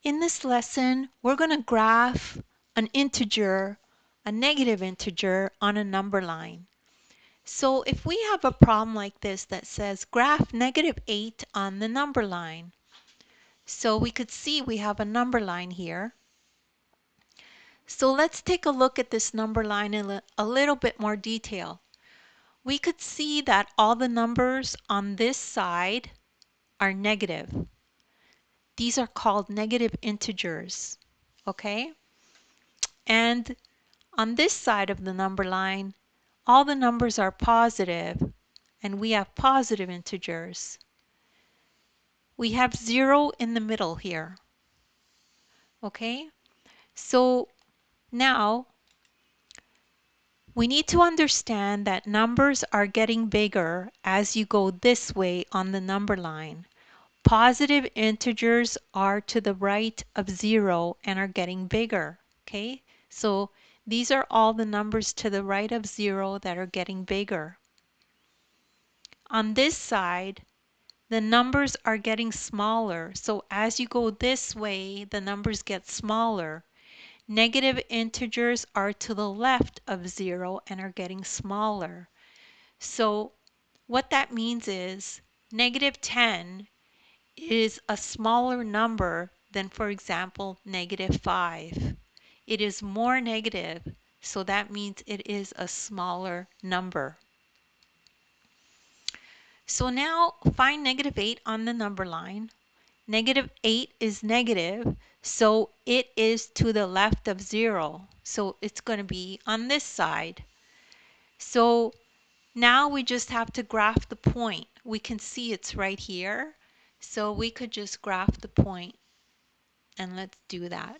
In this lesson, we're going to graph an integer, a negative integer, on a number line. So if we have a problem like this that says graph -8 on the number line, so we could see we have a number line here. So let's take a look at this number line in a little bit more detail. We could see that all the numbers on this side are negative. These are called negative integers, okay? And on this side of the number line, all the numbers are positive, and we have positive integers. We have 0 in the middle here, okay? So now we need to understand that numbers are getting bigger as you go this way on the number line. Positive integers are to the right of 0 and are getting bigger, okay? So these are all the numbers to the right of 0 that are getting bigger. On this side, the numbers are getting smaller. So as you go this way, the numbers get smaller. Negative integers are to the left of 0 and are getting smaller. So what that means is -10 is a smaller number than, for example, -5. It is more negative, so that means it is a smaller number. So now find -8 on the number line. -8 is negative, so it is to the left of 0. So it's going to be on this side. So now we just have to graph the point. We can see it's right here. So we could just graph the point, and let's do that.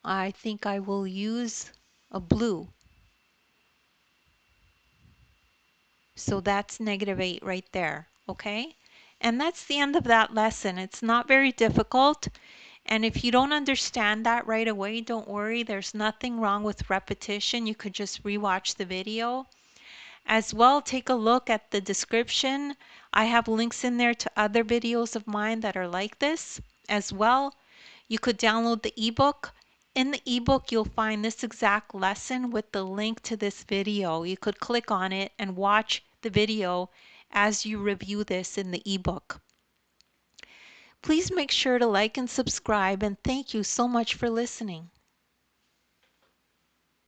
I think I will use a blue. So that's -8 right there, okay? And that's the end of that lesson. It's not very difficult. And if you don't understand that right away, don't worry. There's nothing wrong with repetition. You could just rewatch the video. As well, take a look at the description. I have links in there to other videos of mine that are like this. As well, you could download the ebook. In the ebook, you'll find this exact lesson with the link to this video. You could click on it and watch the video as you review this in the ebook. Please make sure to like and subscribe, and thank you so much for listening.